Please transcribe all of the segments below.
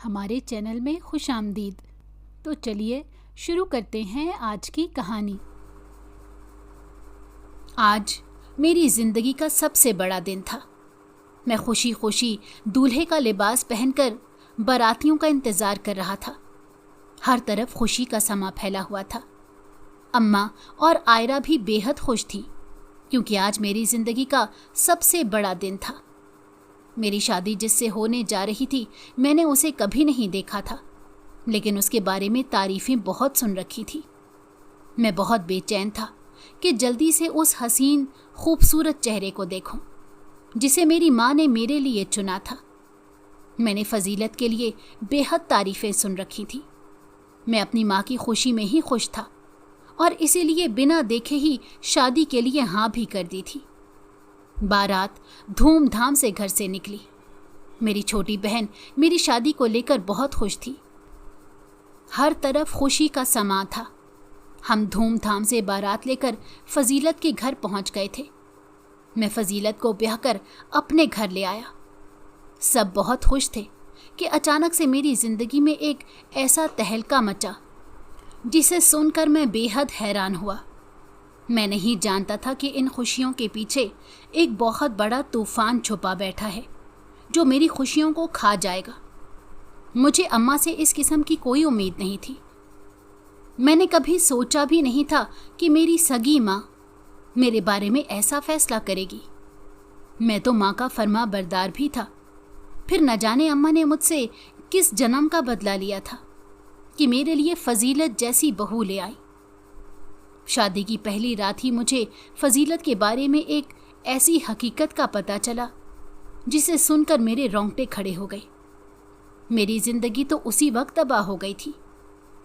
हमारे चैनल में खुश आमदीद। तो चलिए शुरू करते हैं आज की कहानी। आज मेरी ज़िंदगी का सबसे बड़ा दिन था। मैं खुशी खुशी दूल्हे का लिबास पहनकर बारातियों का इंतज़ार कर रहा था। हर तरफ खुशी का समा फैला हुआ था। अम्मा और आयरा भी बेहद खुश थी क्योंकि आज मेरी ज़िंदगी का सबसे बड़ा दिन था। मेरी शादी जिससे होने जा रही थी, मैंने उसे कभी नहीं देखा था, लेकिन उसके बारे में तारीफ़ें बहुत सुन रखी थी। मैं बहुत बेचैन था कि जल्दी से उस हसीन खूबसूरत चेहरे को देखूं, जिसे मेरी माँ ने मेरे लिए चुना था। मैंने फजीलत के लिए बेहद तारीफ़ें सुन रखी थी। मैं अपनी माँ की खुशी में ही खुश था और इसीलिए बिना देखे ही शादी के लिए हाँ भी कर दी थी। बारात धूमधाम से घर से निकली। मेरी छोटी बहन मेरी शादी को लेकर बहुत खुश थी। हर तरफ खुशी का समा था। हम धूमधाम से बारात लेकर फजीलत के घर पहुंच गए थे। मैं फजीलत को ब्याह कर अपने घर ले आया। सब बहुत खुश थे कि अचानक से मेरी ज़िंदगी में एक ऐसा तहलका मचा जिसे सुनकर मैं बेहद हैरान हुआ। मैं नहीं जानता था कि इन खुशियों के पीछे एक बहुत बड़ा तूफान छुपा बैठा है जो मेरी खुशियों को खा जाएगा। मुझे अम्मा से इस किस्म की कोई उम्मीद नहीं थी। मैंने कभी सोचा भी नहीं था कि मेरी सगी माँ मेरे बारे में ऐसा फैसला करेगी। मैं तो माँ का फर्मा बरदार भी था। फिर न जाने अम्मा ने मुझसे किस जन्म का बदला लिया था कि मेरे लिए फजीलत जैसी बहू ले आई। शादी की पहली रात ही मुझे फजीलत के बारे में एक ऐसी हकीकत का पता चला जिसे सुनकर मेरे रोंगटे खड़े हो गए। मेरी ज़िंदगी तो उसी वक्त तबाह हो गई थी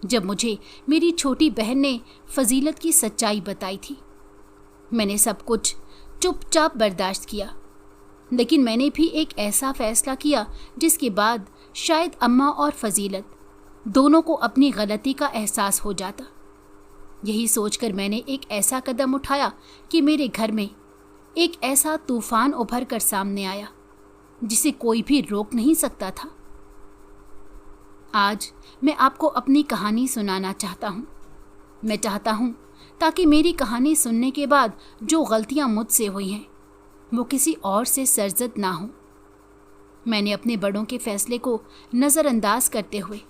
जब मुझे मेरी छोटी बहन ने फजीलत की सच्चाई बताई थी। मैंने सब कुछ चुपचाप बर्दाश्त किया, लेकिन मैंने भी एक ऐसा फैसला किया जिसके बाद शायद अम्मा और फजीलत दोनों को अपनी गलती का एहसास हो जाता। यही सोचकर मैंने एक ऐसा कदम उठाया कि मेरे घर में एक ऐसा तूफान उभर कर सामने आया जिसे कोई भी रोक नहीं सकता था। आज मैं आपको अपनी कहानी सुनाना चाहता हूँ। मैं चाहता हूँ ताकि मेरी कहानी सुनने के बाद जो गलतियाँ मुझसे हुई हैं वो किसी और से सरजद ना हो। मैंने अपने बड़ों के फैसले को नज़रअंदाज करते हुए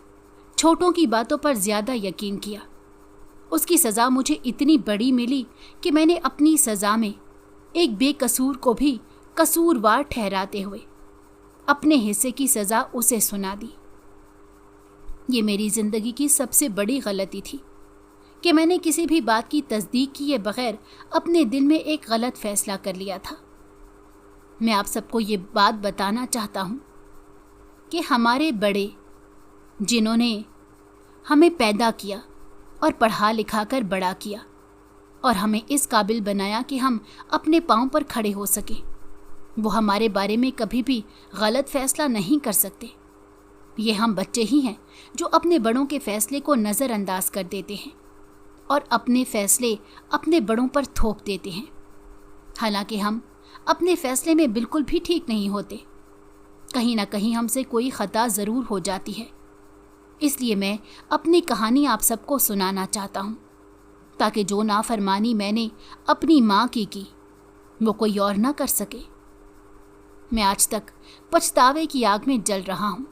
छोटों की बातों पर ज़्यादा यकीन किया। उसकी सज़ा मुझे इतनी बड़ी मिली कि मैंने अपनी सज़ा में एक बेकसूर को भी कसूरवार ठहराते हुए अपने हिस्से की सज़ा उसे सुना दी। ये मेरी ज़िंदगी की सबसे बड़ी गलती थी कि मैंने किसी भी बात की तस्दीक किए बगैर अपने दिल में एक गलत फ़ैसला कर लिया था। मैं आप सबको ये बात बताना चाहता हूँ कि हमारे बड़े, जिन्होंने हमें पैदा किया और पढ़ा लिखा कर बड़ा किया और हमें इस काबिल बनाया कि हम अपने पाँव पर खड़े हो सकें, वो हमारे बारे में कभी भी गलत फ़ैसला नहीं कर सकते। ये हम बच्चे ही हैं जो अपने बड़ों के फ़ैसले को नज़रअंदाज कर देते हैं और अपने फ़ैसले अपने बड़ों पर थोप देते हैं। हालांकि हम अपने फ़ैसले में बिल्कुल भी ठीक नहीं होते। कहीं ना कहीं हमसे कोई ख़ता ज़रूर हो जाती है। इसलिए मैं अपनी कहानी आप सबको सुनाना चाहता हूँ ताकि जो नाफरमानी मैंने अपनी माँ की वो कोई और ना कर सके। मैं आज तक पछतावे की आग में जल रहा हूँ।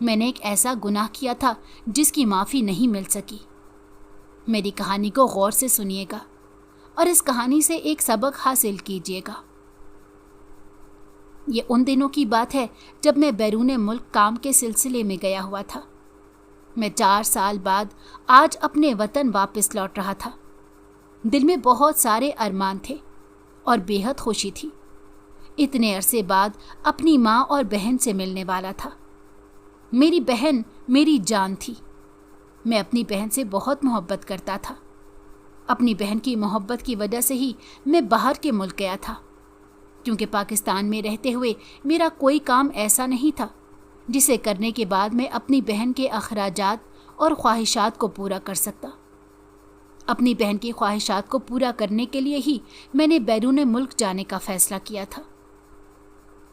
मैंने एक ऐसा गुनाह किया था जिसकी माफ़ी नहीं मिल सकी। मेरी कहानी को गौर से सुनिएगा और इस कहानी से एक सबक हासिल कीजिएगा। ये उन दिनों की बात है जब मैं बैरून मुल्क काम के सिलसिले में गया हुआ था। मैं 4 साल बाद आज अपने वतन वापस लौट रहा था। दिल में बहुत सारे अरमान थे और बेहद खुशी थी। इतने अरसे बाद अपनी माँ और बहन से मिलने वाला था। मेरी बहन मेरी जान थी। मैं अपनी बहन से बहुत मोहब्बत करता था। अपनी बहन की मोहब्बत की वजह से ही मैं बाहर के मुल्क गया था, क्योंकि पाकिस्तान में रहते हुए मेरा कोई काम ऐसा नहीं था जिसे करने के बाद मैं अपनी बहन के अखराजात और ख्वाहिशात को पूरा कर सकता। अपनी बहन की ख्वाहिशात को पूरा करने के लिए ही मैंने बैरून मुल्क जाने का फ़ैसला किया था।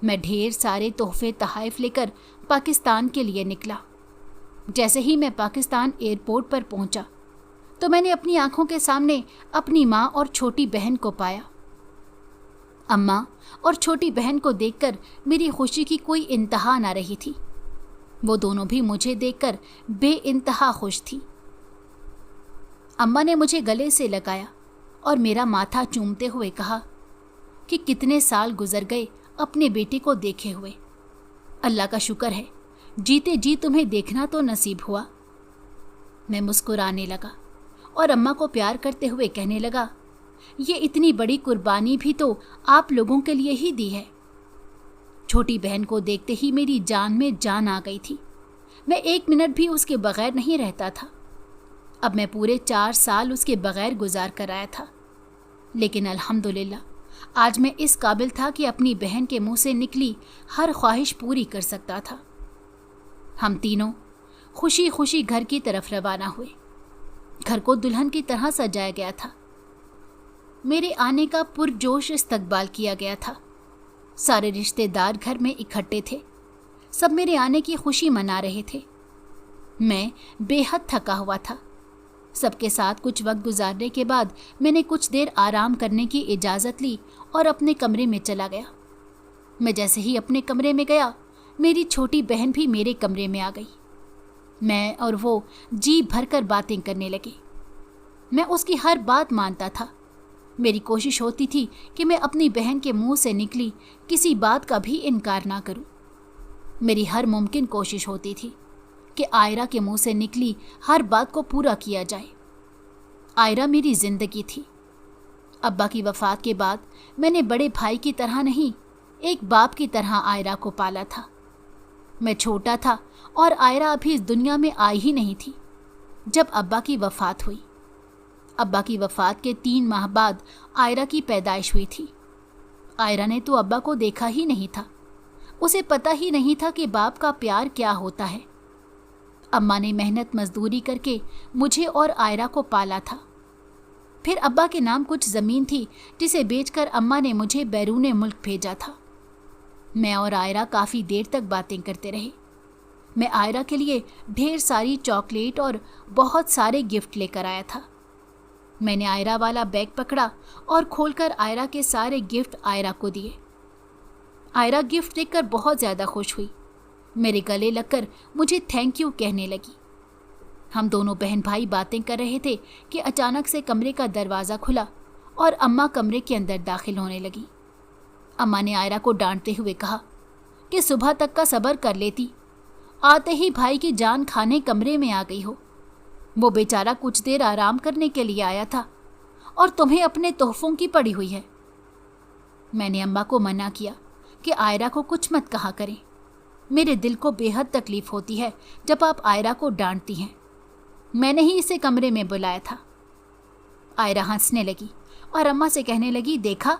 मैं ढेर सारे तोहफे तोहफ़े लेकर पाकिस्तान के लिए निकला। जैसे ही मैं पाकिस्तान एयरपोर्ट पर पहुंचा तो मैंने अपनी आंखों के सामने अपनी माँ और छोटी बहन को पाया। अम्मा और छोटी बहन को देखकर मेरी खुशी की कोई इंतहा ना रही थी। वो दोनों भी मुझे देखकर बेइंतहा खुश थी। अम्मा ने मुझे गले से लगाया और मेरा माथा चूमते हुए कहा कि कितने साल गुजर गए अपने बेटे को देखे हुए। अल्लाह का शुक्र है जीते जी तुम्हें देखना तो नसीब हुआ। मैं मुस्कुराने लगा और अम्मा को प्यार करते हुए कहने लगा, ये इतनी बड़ी कुर्बानी भी तो आप लोगों के लिए ही दी है। छोटी बहन को देखते ही मेरी जान में जान आ गई थी। मैं 1 मिनट भी उसके बगैर नहीं रहता था। अब मैं पूरे 4 साल उसके बगैर गुजार कर आया था, लेकिन अल्हम्दुलिल्लाह आज मैं इस काबिल था कि अपनी बहन के मुंह से निकली हर ख्वाहिश पूरी कर सकता था। हम तीनों खुशी खुशी घर की तरफ रवाना हुए। घर को दुल्हन की तरह सजाया गया था। मेरे आने का पुरजोश इस्तकबाल किया गया था। सारे रिश्तेदार घर में इकट्ठे थे। सब मेरे आने की खुशी मना रहे थे। मैं बेहद थका हुआ था। सबके साथ कुछ वक्त गुजारने के बाद मैंने कुछ देर आराम करने की इजाज़त ली और अपने कमरे में चला गया। मैं जैसे ही अपने कमरे में गया, मेरी छोटी बहन भी मेरे कमरे में आ गई। मैं और वो जी भरकर बातें करने लगे। मैं उसकी हर बात मानता था। मेरी कोशिश होती थी कि मैं अपनी बहन के मुंह से निकली किसी बात का भी इनकार ना करूं। मेरी हर मुमकिन कोशिश होती थी कि आयरा के मुंह से निकली हर बात को पूरा किया जाए। आयरा मेरी जिंदगी थी। अब्बा की वफ़ात के बाद मैंने बड़े भाई की तरह नहीं, एक बाप की तरह आयरा को पाला था। मैं छोटा था और आयरा अभी इस दुनिया में आई ही नहीं थी जब अब्बा की वफ़ात हुई। अब्बा की वफ़ात के 3 माह बाद आयरा की पैदाइश हुई थी। आयरा ने तो अब्बा को देखा ही नहीं था। उसे पता ही नहीं था कि बाप का प्यार क्या होता है। अम्मा ने मेहनत मजदूरी करके मुझे और आयरा को पाला था। फिर अब्बा के नाम कुछ ज़मीन थी जिसे बेचकर अम्मा ने मुझे बैरूने मुल्क भेजा था। मैं और आयरा काफ़ी देर तक बातें करते रहे। मैं आयरा के लिए ढेर सारी चॉकलेट और बहुत सारे गिफ्ट लेकर आया था। मैंने आयरा वाला बैग पकड़ा और खोलकर आयरा के सारे गिफ्ट आयरा को दिए। आयरा गिफ्ट देखकर बहुत ज़्यादा खुश हुई। मेरे गले लगकर मुझे थैंक यू कहने लगी। हम दोनों बहन भाई बातें कर रहे थे कि अचानक से कमरे का दरवाज़ा खुला और अम्मा कमरे के अंदर दाखिल होने लगी। अम्मा ने आयरा को डांटते हुए कहा कि सुबह तक का सब्र कर लेती, आते ही भाई की जान खाने कमरे में आ गई हो। वो बेचारा कुछ देर आराम करने के लिए आया था और तुम्हें अपने तोहफों की पड़ी हुई है। मैंने अम्मा को मना किया कि आयरा को कुछ मत कहा करें। मेरे दिल को बेहद तकलीफ़ होती है जब आप आयरा को डांटती हैं। मैंने ही इसे कमरे में बुलाया था। आयरा हंसने लगी और अम्मा से कहने लगी, देखा,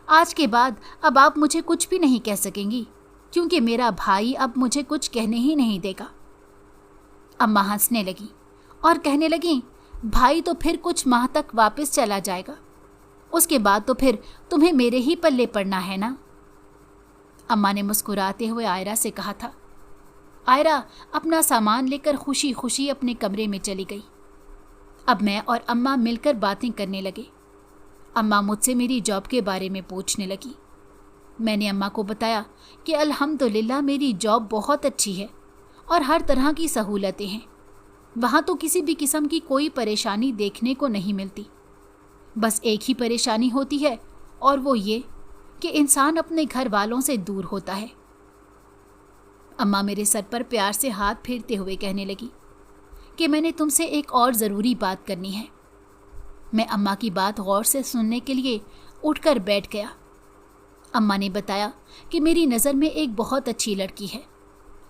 आज के बाद अब आप मुझे कुछ भी नहीं कह सकेंगी क्योंकि मेरा भाई अब मुझे कुछ कहने ही नहीं देगा। अम्मा हंसने लगी और कहने लगी, भाई तो फिर कुछ माह तक वापस चला जाएगा, उसके बाद तो फिर तुम्हें मेरे ही पल्ले पड़ना है ना। अम्मा ने मुस्कुराते हुए आयरा से कहा था। आयरा अपना सामान लेकर खुशी खुशी अपने कमरे में चली गई। अब मैं और अम्मा मिलकर बातें करने लगे। अम्मा मुझसे मेरी जॉब के बारे में पूछने लगी। मैंने अम्मा को बताया कि अल्हम्दुलिल्लाह मेरी जॉब बहुत अच्छी है और हर तरह की सहूलतें हैं। वहाँ तो किसी भी किस्म की कोई परेशानी देखने को नहीं मिलती। बस एक ही परेशानी होती है और वो ये कि इंसान अपने घर वालों से दूर होता है। अम्मा मेरे सर पर प्यार से हाथ फेरते हुए कहने लगी कि मैंने तुमसे एक और ज़रूरी बात करनी है। मैं अम्मा की बात गौर से सुनने के लिए उठकर बैठ गया। अम्मा ने बताया कि मेरी नज़र में एक बहुत अच्छी लड़की है।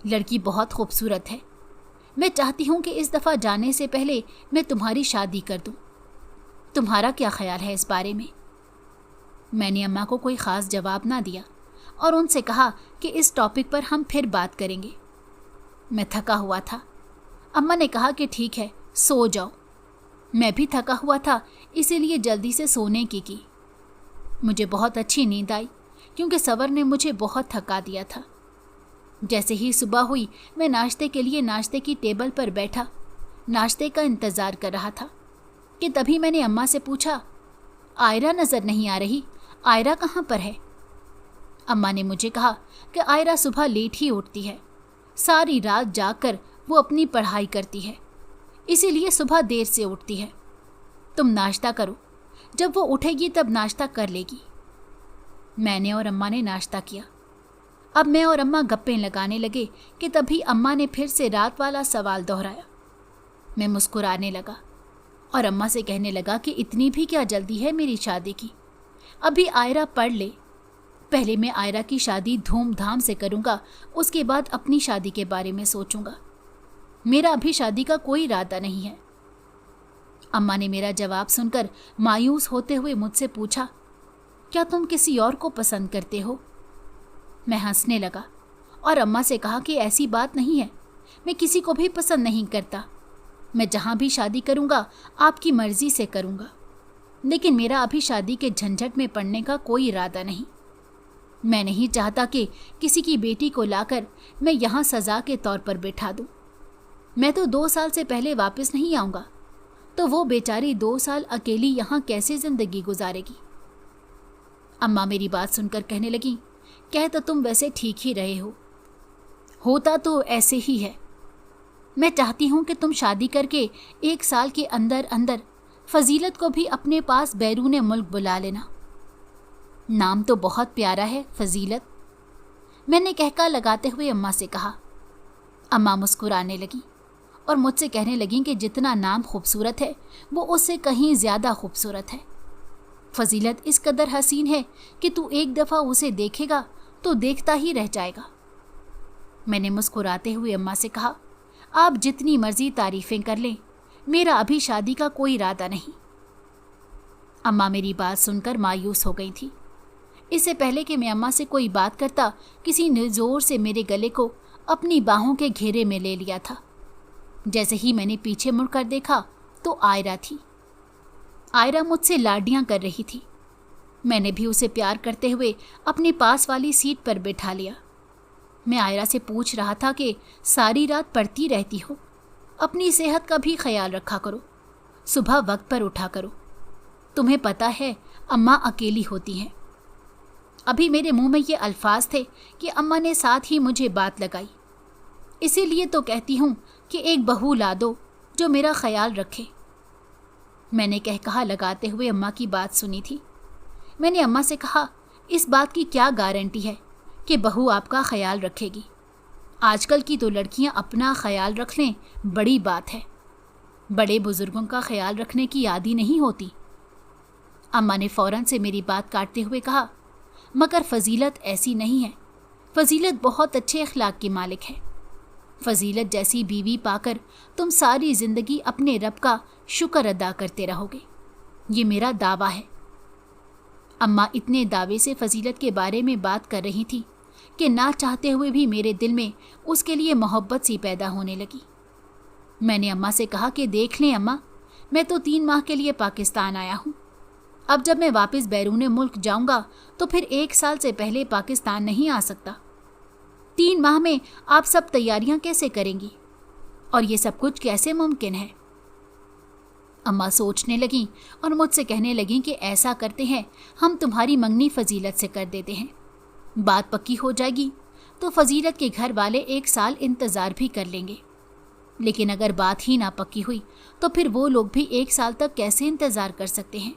लड़की बहुत खूबसूरत है। मैं चाहती हूँ कि इस दफ़ा जाने से पहले मैं तुम्हारी शादी कर दूँ। तुम्हारा क्या ख्याल है इस बारे में? मैंने अम्मा को कोई ख़ास जवाब ना दिया और उनसे कहा कि इस टॉपिक पर हम फिर बात करेंगे। मैं थका हुआ था। अम्मा ने कहा कि ठीक है, सो जाओ। मैं भी थका हुआ था, इसीलिए जल्दी से सोने की मुझे बहुत अच्छी नींद आई क्योंकि सवर ने मुझे बहुत थका दिया था। जैसे ही सुबह हुई मैं नाश्ते के लिए नाश्ते की टेबल पर बैठा नाश्ते का इंतज़ार कर रहा था कि तभी मैंने अम्मा से पूछा, आयरा नज़र नहीं आ रही, आयरा कहाँ पर है? अम्मा ने मुझे कहा कि आयरा सुबह लेट ही उठती है, सारी रात जागकर वो अपनी पढ़ाई करती है, इसीलिए सुबह देर से उठती है। तुम नाश्ता करो, जब वो उठेगी तब नाश्ता कर लेगी। मैंने और अम्मा ने नाश्ता किया। अब मैं और अम्मा गप्पें लगाने लगे कि तभी अम्मा ने फिर से रात वाला सवाल दोहराया। मैं मुस्कुराने लगा और अम्मा से कहने लगा कि इतनी भी क्या जल्दी है मेरी शादी की, अभी आयरा पढ़ ले, पहले मैं आयरा की शादी धूमधाम से करूँगा, उसके बाद अपनी शादी के बारे में सोचूंगा। मेरा अभी शादी का कोई इरादा नहीं है। अम्मा ने मेरा जवाब सुनकर मायूस होते हुए मुझसे पूछा, क्या तुम किसी और को पसंद करते हो? मैं हंसने लगा और अम्मा से कहा कि ऐसी बात नहीं है, मैं किसी को भी पसंद नहीं करता। मैं जहाँ भी शादी करूँगा आपकी मर्जी से करूँगा, लेकिन मेरा अभी शादी के झंझट में पड़ने का कोई इरादा नहीं। मैं नहीं चाहता कि किसी की बेटी को लाकर मैं यहाँ सज़ा के तौर पर बैठा दूँ। मैं तो 2 साल से पहले वापस नहीं आऊँगा, तो वो बेचारी 2 साल अकेली यहाँ कैसे ज़िंदगी गुजारेगी? अम्मा मेरी बात सुनकर कहने लगी, कह तो तुम वैसे ठीक ही रहे हो, होता तो ऐसे ही है। मैं चाहती हूँ कि तुम शादी करके 1 साल के अंदर अंदर फजीलत को भी अपने पास बैरून मुल्क बुला लेना। नाम तो बहुत प्यारा है, फजीलत, मैंने कहका लगाते हुए अम्मा से कहा। अम्मा मुस्कुराने लगी और मुझसे कहने लगी कि जितना नाम खूबसूरत है वो उससे कहीं ज़्यादा खूबसूरत है। फजीलत इस कदर हसीन है कि तू एक दफ़ा उसे देखेगा तो देखता ही रह जाएगा। मैंने मुस्कुराते हुए अम्मा से कहा, आप जितनी मर्जी तारीफ़ें कर लें, मेरा अभी शादी का कोई इरादा नहीं। अम्मा मेरी बात सुनकर मायूस हो गई थी। इससे पहले कि मैं अम्मा से कोई बात करता, किसी ने ज़ोर से मेरे गले को अपनी बाहों के घेरे में ले लिया था। जैसे ही मैंने पीछे मुड़कर देखा तो आयरा थी। आयरा मुझसे लाडियां कर रही थी। मैंने भी उसे प्यार करते हुए अपने पास वाली सीट पर बैठा लिया। मैं आयरा से पूछ रहा था कि सारी रात पढ़ती रहती हो, अपनी सेहत का भी ख्याल रखा करो, सुबह वक्त पर उठा करो, तुम्हें पता है अम्मा अकेली होती हैं। अभी मेरे मुंह में ये अल्फाज थे कि अम्मा ने साथ ही मुझे बात लगाई, इसीलिए तो कहती हूँ कि एक बहू ला दो जो मेरा ख्याल रखे। मैंने कहा लगाते हुए अम्मा की बात सुनी थी। मैंने अम्मा से कहा, इस बात की क्या गारंटी है कि बहू आपका ख्याल रखेगी? आजकल की तो लड़कियां अपना ख्याल रख लें बड़ी बात है, बड़े बुजुर्गों का ख्याल रखने की आदी नहीं होती। अम्मा ने फ़ौरन से मेरी बात काटते हुए कहा, मगर फजीलत ऐसी नहीं है, फजीलत बहुत अच्छे अखलाक की मालिक है। फजीलत जैसी बीवी पाकर तुम सारी ज़िंदगी अपने रब का शुक्र अदा करते रहोगे, ये मेरा दावा है। अम्मा इतने दावे से फजीलत के बारे में बात कर रही थी कि ना चाहते हुए भी मेरे दिल में उसके लिए मोहब्बत सी पैदा होने लगी। मैंने अम्मा से कहा कि देख लें अम्मा, मैं तो 3 माह के लिए पाकिस्तान आया हूँ। अब जब मैं वापस बैरून मुल्क जाऊँगा तो फिर 1 साल से पहले पाकिस्तान नहीं आ सकता। 3 माह में आप सब तैयारियां कैसे करेंगी और ये सब कुछ कैसे मुमकिन है? अम्मा सोचने लगी और मुझसे कहने लगी कि ऐसा करते हैं, हम तुम्हारी मंगनी फजीलत से कर देते हैं, बात पक्की हो जाएगी तो फजीलत के घर वाले 1 साल इंतज़ार भी कर लेंगे। लेकिन अगर बात ही ना पक्की हुई तो फिर वो लोग भी 1 साल तक कैसे इंतज़ार कर सकते हैं?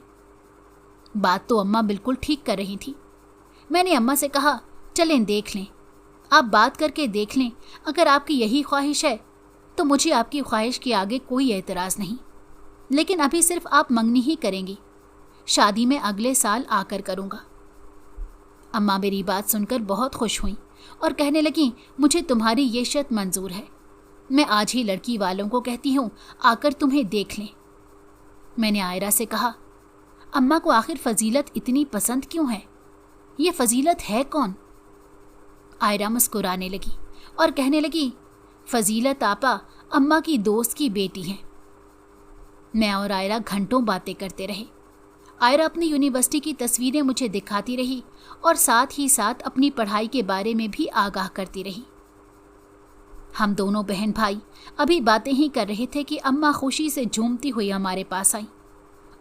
बात तो अम्मा बिल्कुल ठीक कर रही थी। मैंने अम्मा से कहा, चलें देख लें, आप बात करके देख लें, अगर आपकी यही ख्वाहिश है तो मुझे आपकी ख्वाहिश के आगे कोई एतराज़ नहीं, लेकिन अभी सिर्फ आप मंगनी ही करेंगी, शादी में अगले साल आकर करूँगा। अम्मा मेरी बात सुनकर बहुत खुश हुई और कहने लगी, मुझे तुम्हारी ये शर्त मंजूर है, मैं आज ही लड़की वालों को कहती हूँ आकर तुम्हें देख लें। मैंने आयरा से कहा, अम्मा को आखिर फजीलत इतनी पसंद क्यों है? ये फजीलत है कौन? आयरा मुस्कुराने लगी और कहने लगी, फजीलत आपा अम्मा की दोस्त की बेटी है। मैं और आयरा घंटों बातें करते रहे। आयरा अपनी यूनिवर्सिटी की तस्वीरें मुझे दिखाती रही और साथ ही साथ अपनी पढ़ाई के बारे में भी आगाह करती रही। हम दोनों बहन भाई अभी बातें ही कर रहे थे कि अम्मा खुशी से झूमती हुई हमारे पास आई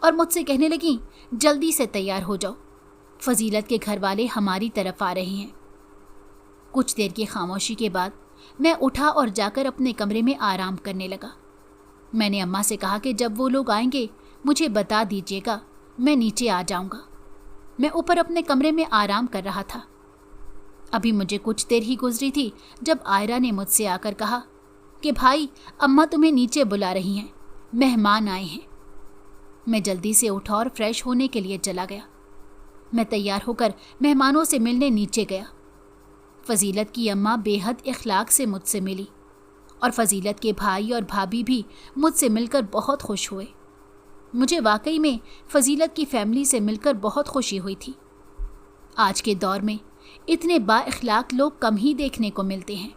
और मुझसे कहने लगी, जल्दी से तैयार हो जाओ, फजीलत के घर वाले हमारी तरफ आ रहे हैं। कुछ देर की खामोशी के बाद मैं उठा और जाकर अपने कमरे में आराम करने लगा। मैंने अम्मा से कहा कि जब वो लोग आएंगे मुझे बता दीजिएगा, मैं नीचे आ जाऊंगा। मैं ऊपर अपने कमरे में आराम कर रहा था। अभी मुझे कुछ देर ही गुजरी थी जब आयरा ने मुझसे आकर कहा कि भाई, अम्मा तुम्हें नीचे बुला रही हैं, मेहमान आए हैं। मैं जल्दी से उठा और फ्रेश होने के लिए चला गया। मैं तैयार होकर मेहमानों से मिलने नीचे गया। फजीलत की अम्मा बेहद इखलाक से मुझसे मिली और फजीलत के भाई और भाभी भी मुझसे मिलकर बहुत खुश हुए। मुझे वाकई में फजीलत की फैमिली से मिलकर बहुत खुशी हुई थी। आज के दौर में इतने बाइखलाक लोग कम ही देखने को मिलते हैं।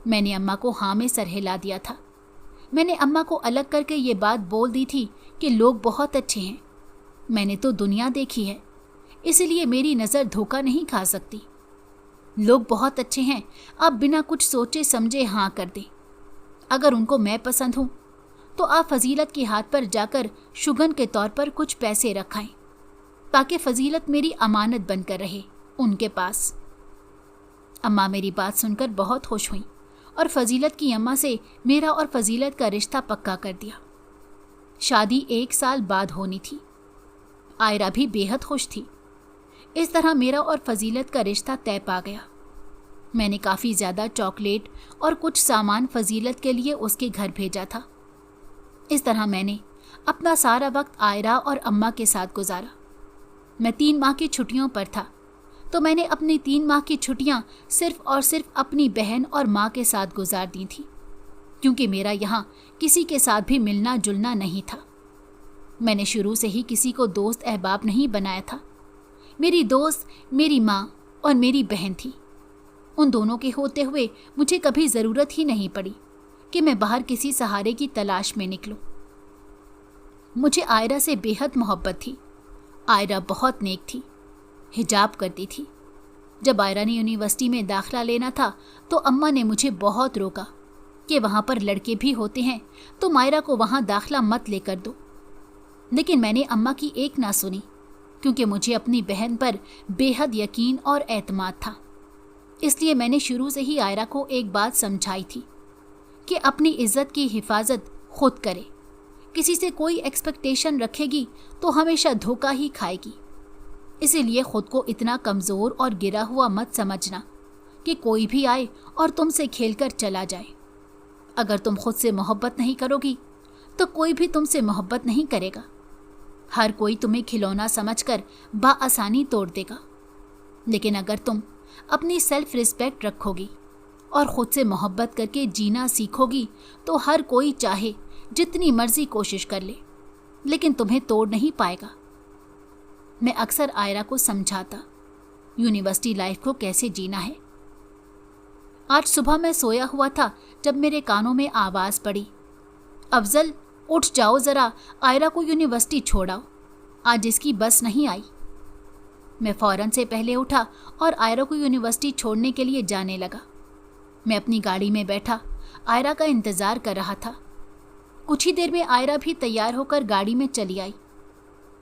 मैंने अम्मा को हाँ में सर हिला दिया था। मैंने अम्मा को अलग करके ये बात बोल दी थी कि लोग बहुत अच्छे हैं। मैंने तो दुनिया देखी है, इसलिए मेरी नज़र धोखा नहीं खा सकती। लोग बहुत अच्छे हैं, आप बिना कुछ सोचे समझे हाँ कर दें। अगर उनको मैं पसंद हूँ तो आप फजीलत के हाथ पर जाकर शुगन के तौर पर कुछ पैसे रखाएं, ताकि फजीलत मेरी अमानत बनकर रहे उनके पास। अम्मा मेरी बात सुनकर बहुत खुश हुई और फजीलत की अम्मा से मेरा और फजीलत का रिश्ता पक्का कर दिया। शादी 1 साल बाद होनी थी। आयरा भी बेहद खुश थी। इस तरह मेरा और फजीलत का रिश्ता तय पा गया। मैंने काफ़ी ज़्यादा चॉकलेट और कुछ सामान फजीलत के लिए उसके घर भेजा था। इस तरह मैंने अपना सारा वक्त आयरा और अम्मा के साथ गुजारा। मैं 3 माह की छुट्टियों पर था, तो मैंने अपनी 3 माह की छुट्टियां सिर्फ और सिर्फ अपनी बहन और माँ के साथ गुजार दी थी, क्योंकि मेरा यहाँ किसी के साथ भी मिलना जुलना नहीं था। मैंने शुरू से ही किसी को दोस्त अहबाब नहीं बनाया था। मेरी दोस्त मेरी माँ और मेरी बहन थी। उन दोनों के होते हुए मुझे कभी ज़रूरत ही नहीं पड़ी कि मैं बाहर किसी सहारे की तलाश में निकलूं। मुझे आयरा से बेहद मोहब्बत थी। आयरा बहुत नेक थी, हिजाब करती थी। जब आयरा ने यूनिवर्सिटी में दाखिला लेना था तो अम्मा ने मुझे बहुत रोका कि वहाँ पर लड़के भी होते हैं, तुम आयरा को वहाँ दाखिला मत लेकर दो। लेकिन मैंने अम्मा की एक ना सुनी, क्योंकि मुझे अपनी बहन पर बेहद यकीन और एतमाद था। इसलिए मैंने शुरू से ही आयरा को एक बात समझाई थी कि अपनी इज्जत की हिफाजत खुद करे। किसी से कोई एक्सपेक्टेशन रखेगी तो हमेशा धोखा ही खाएगी। इसीलिए खुद को इतना कमज़ोर और गिरा हुआ मत समझना कि कोई भी आए और तुमसे खेलकर चला जाए। अगर तुम खुद से मोहब्बत नहीं करोगी तो कोई भी तुमसे मोहब्बत नहीं करेगा। हर कोई तुम्हें खिलौना समझकर बाआसानी तोड़ देगा। लेकिन अगर तुम अपनी सेल्फ रिस्पेक्ट रखोगी और ख़ुद से मोहब्बत करके जीना सीखोगी तो हर कोई चाहे जितनी मर्जी कोशिश कर ले, लेकिन तुम्हें तोड़ नहीं पाएगा। मैं अक्सर आयरा को समझाता यूनिवर्सिटी लाइफ को कैसे जीना है। आज सुबह मैं सोया हुआ था जब मेरे कानों में आवाज़ पड़ी, अफजल उठ जाओ ज़रा, आयरा को यूनिवर्सिटी छोड़ाओ, आज इसकी बस नहीं आई। मैं फ़ौरन से पहले उठा और आयरा को यूनिवर्सिटी छोड़ने के लिए जाने लगा। मैं अपनी गाड़ी में बैठा आयरा का इंतज़ार कर रहा था। कुछ ही देर में आयरा भी तैयार होकर गाड़ी में चली आई।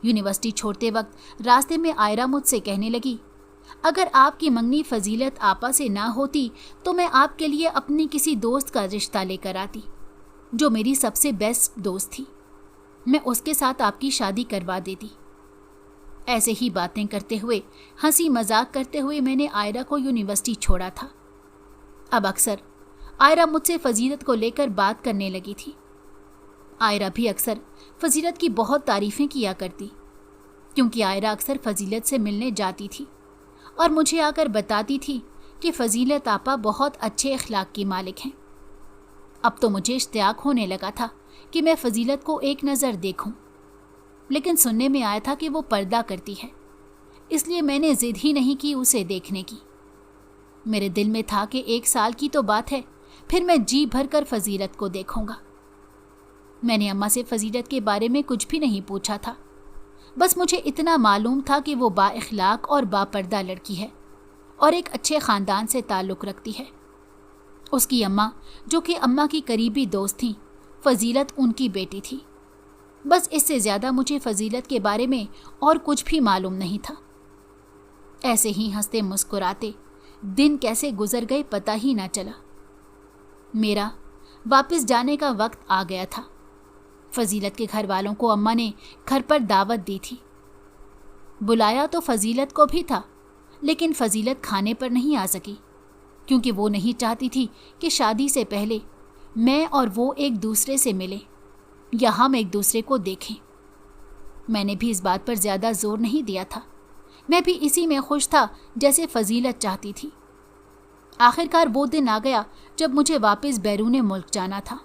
यूनिवर्सिटी छोड़ते वक्त रास्ते में आयरा मुझसे कहने लगी, अगर आपकी मंगनी फजीलत आपा से ना होती तो मैं आपके लिए अपनी किसी दोस्त का रिश्ता लेकर आती, जो मेरी सबसे बेस्ट दोस्त थी। मैं उसके साथ आपकी शादी करवा देती। ऐसे ही बातें करते हुए, हंसी मजाक करते हुए मैंने आयरा को यूनिवर्सिटी छोड़ा था। अब अक्सर आयरा मुझसे फजीलत को लेकर बात करने लगी थी। आयरा भी अक्सर फजीलत की बहुत तारीफ़ें किया करती, क्योंकि आयरा अक्सर फजीलत से मिलने जाती थी और मुझे आकर बताती थी कि फजीलत आपा बहुत अच्छे अखलाक की मालिक हैं। अब तो मुझे इश्तियाक होने लगा था कि मैं फजीलत को एक नज़र देखूं, लेकिन सुनने में आया था कि वो पर्दा करती है, इसलिए मैंने ज़िद ही नहीं की उसे देखने की। मेरे दिल में था कि 1 साल की तो बात है, फिर मैं जी भर कर फजीलत को देखूंगा। मैंने अम्मा से फजीलत के बारे में कुछ भी नहीं पूछा था। बस मुझे इतना मालूम था कि वो बाइखलाक और बापर्दा लड़की है और एक अच्छे ख़ानदान से ताल्लुक़ रखती है। उसकी अम्मा, जो कि अम्मा की करीबी दोस्त थी, फजीलत उनकी बेटी थी। बस इससे ज़्यादा मुझे फजीलत के बारे में और कुछ भी मालूम नहीं था। ऐसे ही हंसते मुस्कुराते दिन कैसे गुजर गए पता ही ना चला। मेरा वापस जाने का वक्त आ गया था। फजीलत के घर वालों को अम्मा ने घर पर दावत दी थी। बुलाया तो फजीलत को भी था, लेकिन फजीलत खाने पर नहीं आ सकी क्योंकि वो नहीं चाहती थी कि शादी से पहले मैं और वो एक दूसरे से मिलें या हम एक दूसरे को देखें। मैंने भी इस बात पर ज़्यादा जोर नहीं दिया था। मैं भी इसी में खुश था जैसे फजीलत चाहती थी। आखिरकार वो दिन आ गया जब मुझे वापस बैरूने मुल्क जाना था।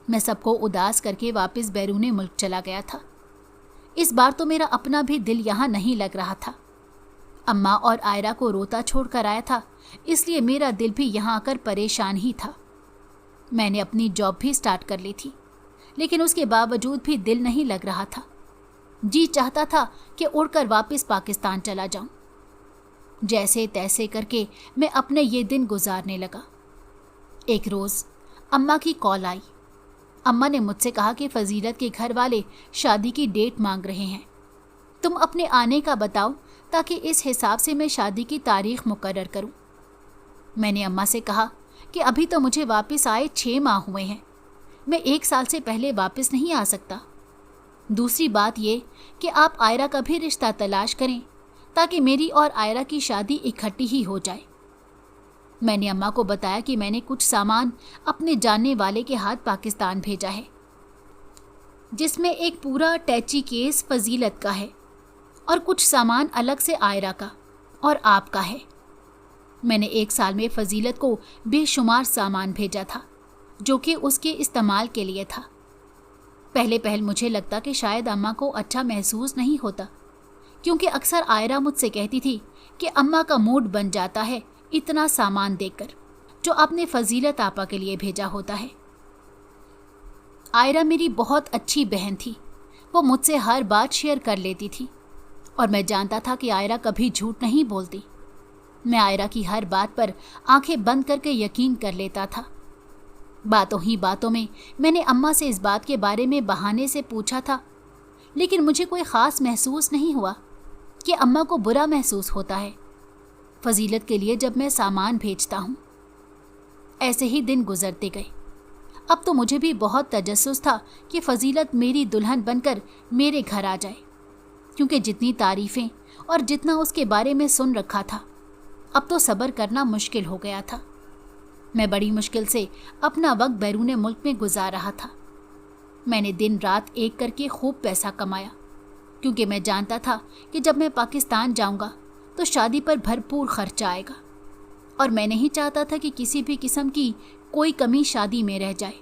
मैं सबको उदास करके वापस बैरूने मुल्क चला गया था। इस बार तो मेरा अपना भी दिल यहाँ नहीं लग रहा था। अम्मा और आयरा को रोता छोड़ कर आया था, इसलिए मेरा दिल भी यहाँ आकर परेशान ही था। मैंने अपनी जॉब भी स्टार्ट कर ली थी, लेकिन उसके बावजूद भी दिल नहीं लग रहा था। जी चाहता था कि उड़कर वापस पाकिस्तान चला जाऊं। जैसे तैसे करके मैं अपने ये दिन गुजारने लगा। एक रोज़ अम्मा की कॉल आई। अम्मा ने मुझसे कहा कि फजीलत के घर वाले शादी की डेट मांग रहे हैं। तुम अपने आने का बताओ ताकि इस हिसाब से मैं शादी की तारीख मुकर्रर करूं। मैंने अम्मा से कहा कि अभी तो मुझे वापस आए 6 माह हुए हैं। मैं 1 साल से पहले वापस नहीं आ सकता। दूसरी बात ये कि आप आयरा का भी रिश्ता तलाश करें ताकि मेरी और आयरा की शादी इकट्ठी ही हो जाए। मैंने अम्मा को बताया कि मैंने कुछ सामान अपने जानने वाले के हाथ पाकिस्तान भेजा है, जिसमें एक पूरा टैची केस फजीलत का है और कुछ सामान अलग से आयरा का और आपका है। मैंने 1 साल में फजीलत को बेशुमार सामान भेजा था जो कि उसके इस्तेमाल के लिए था। पहले पहल मुझे लगता कि शायद अम्मा को अच्छा महसूस नहीं होता, क्योंकि अक्सर आयरा मुझसे कहती थी कि अम्मा का मूड बन जाता है इतना सामान देखकर जो आपने फजीलत आपा के लिए भेजा होता है। आयरा मेरी बहुत अच्छी बहन थी। वो मुझसे हर बात शेयर कर लेती थी और मैं जानता था कि आयरा कभी झूठ नहीं बोलती। मैं आयरा की हर बात पर आंखें बंद करके यकीन कर लेता था। बातों ही बातों में मैंने अम्मा से इस बात के बारे में बहाने से पूछा था, लेकिन मुझे कोई ख़ास महसूस नहीं हुआ कि अम्मा को बुरा महसूस होता है फजीलत के लिए जब मैं सामान भेजता हूँ। ऐसे ही दिन गुजरते गए। अब तो मुझे भी बहुत तजस्सुस था कि फजीलत मेरी दुल्हन बनकर मेरे घर आ जाए, क्योंकि जितनी तारीफ़ें और जितना उसके बारे में सुन रखा था, अब तो सब्र करना मुश्किल हो गया था। मैं बड़ी मुश्किल से अपना वक्त बैरूने मुल्क में गुजार रहा था। मैंने दिन रात एक करके खूब पैसा कमाया, क्योंकि मैं जानता था कि जब मैं पाकिस्तान जाऊंगा तो शादी पर भरपूर खर्चा आएगा और मैं नहीं चाहता था कि किसी भी किस्म की कोई कमी शादी में रह जाए।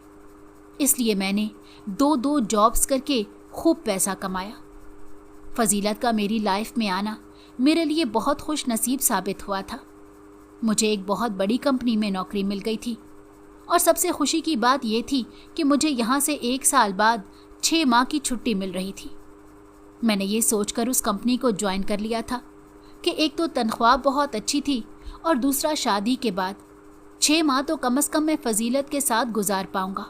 इसलिए मैंने 2 जॉब्स करके खूब पैसा कमाया। फजीलत का मेरी लाइफ में आना मेरे लिए बहुत खुश नसीब साबित हुआ था। मुझे एक बहुत बड़ी कंपनी में नौकरी मिल गई थी और सबसे खुशी की बात यह थी कि मुझे यहाँ से 1 साल बाद 6 माह की छुट्टी मिल रही थी। मैंने ये सोचकर उस कंपनी को ज्वाइन कर लिया था कि एक तो तनख्वाह बहुत अच्छी थी और दूसरा शादी के बाद 6 माह तो कम से कम मैं फजीलत के साथ गुजार पाऊंगा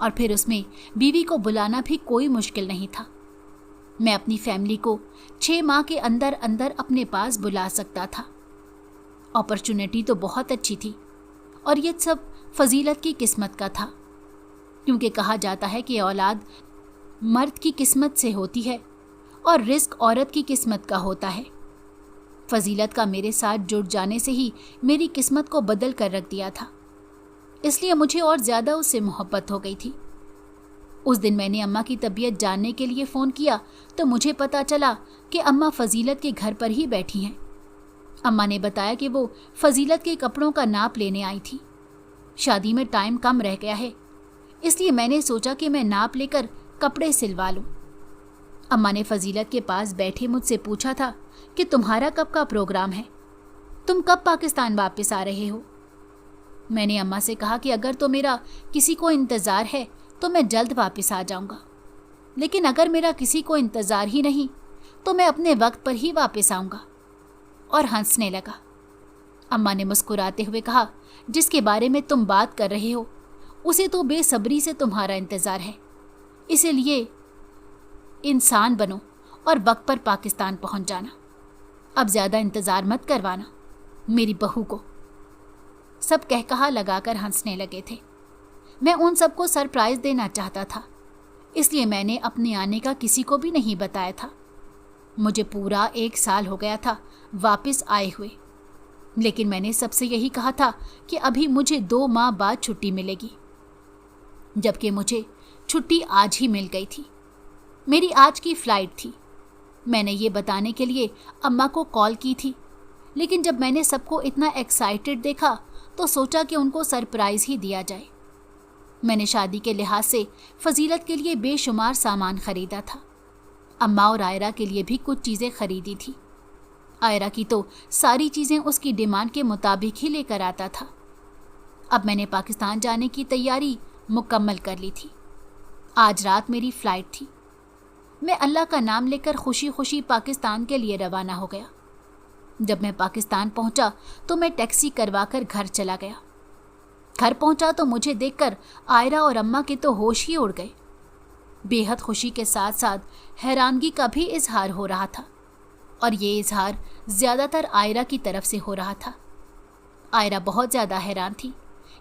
और फिर उसमें बीवी को बुलाना भी कोई मुश्किल नहीं था। मैं अपनी फैमिली को 6 माह के अंदर अंदर अपने पास बुला सकता था। अपॉर्चुनिटी तो बहुत अच्छी थी और ये सब फजीलत की किस्मत का था, क्योंकि कहा जाता है कि औलाद मर्द की किस्मत से होती है और रिस्क औरत की किस्मत का होता है। फजीलत का मेरे साथ जुड़ जाने से ही मेरी किस्मत को बदल कर रख दिया था, इसलिए मुझे और ज़्यादा उससे मोहब्बत हो गई थी। उस दिन मैंने अम्मा की तबीयत जानने के लिए फ़ोन किया तो मुझे पता चला कि अम्मा फजीलत के घर पर ही बैठी हैं। अम्मा ने बताया कि वो फजीलत के कपड़ों का नाप लेने आई थी। शादी में टाइम कम रह गया है, इसलिए मैंने सोचा कि मैं नाप लेकर कपड़े सिलवा लूँ। अम्मा ने फजीलत के पास बैठे मुझसे पूछा था कि तुम्हारा कब का प्रोग्राम है, तुम कब पाकिस्तान वापस आ रहे हो। मैंने अम्मा से कहा कि अगर तो मेरा किसी को इंतज़ार है तो मैं जल्द वापस आ जाऊंगा। लेकिन अगर मेरा किसी को इंतज़ार ही नहीं तो मैं अपने वक्त पर ही वापस आऊँगा। और हंसने लगा। अम्मा ने मुस्कुराते हुए कहा, जिसके बारे में तुम बात कर रहे हो उसे तो बेसब्री से तुम्हारा इंतज़ार है, इसीलिए इंसान बनो और वक्त पर पाकिस्तान पहुंच जाना। अब ज़्यादा इंतज़ार मत करवाना मेरी बहू को। सब कहकहा लगाकर हंसने लगे थे। मैं उन सबको सरप्राइज़ देना चाहता था, इसलिए मैंने अपने आने का किसी को भी नहीं बताया था। मुझे पूरा 1 साल हो गया था वापस आए हुए, लेकिन मैंने सबसे यही कहा था कि अभी मुझे 2 माह बाद छुट्टी मिलेगी, जबकि मुझे छुट्टी आज ही मिल गई थी। मेरी आज की फ़्लाइट थी। मैंने ये बताने के लिए अम्मा को कॉल की थी, लेकिन जब मैंने सबको इतना एक्साइटेड देखा तो सोचा कि उनको सरप्राइज़ ही दिया जाए। मैंने शादी के लिहाज से फजीलत के लिए बेशुमार सामान ख़रीदा था। अम्मा और आयरा के लिए भी कुछ चीज़ें ख़रीदी थी। आयरा की तो सारी चीज़ें उसकी डिमांड के मुताबिक ही लेकर आता था। अब मैंने पाकिस्तान जाने की तैयारी मुकम्मल कर ली थी। आज रात मेरी फ़्लाइट थी। मैं अल्लाह का नाम लेकर खुशी खुशी पाकिस्तान के लिए रवाना हो गया। जब मैं पाकिस्तान पहुंचा तो मैं टैक्सी करवाकर घर चला गया। घर पहुंचा तो मुझे देखकर आयरा और अम्मा के तो होश ही उड़ गए। बेहद खुशी के साथ साथ हैरानगी का भी इजहार हो रहा था, और ये इजहार ज़्यादातर आयरा की तरफ से हो रहा था। आयरा बहुत ज़्यादा हैरान थी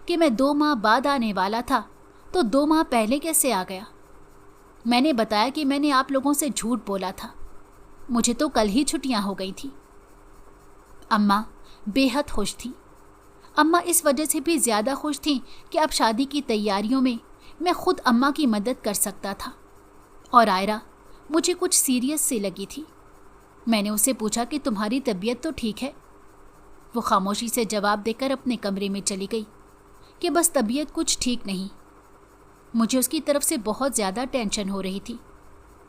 कि मैं 2 माह बाद आने वाला था तो 2 माह पहले कैसे आ गया। मैंने बताया कि मैंने आप लोगों से झूठ बोला था, मुझे तो कल ही छुट्टियां हो गई थी। अम्मा बेहद खुश थी। अम्मा इस वजह से भी ज़्यादा खुश थी कि अब शादी की तैयारियों में मैं खुद अम्मा की मदद कर सकता था। और आयरा मुझे कुछ सीरियस सी लगी थी। मैंने उससे पूछा कि तुम्हारी तबीयत तो ठीक है। वो खामोशी से जवाब देकर अपने कमरे में चली गई कि बस तबीयत कुछ ठीक नहीं। मुझे उसकी तरफ से बहुत ज़्यादा टेंशन हो रही थी,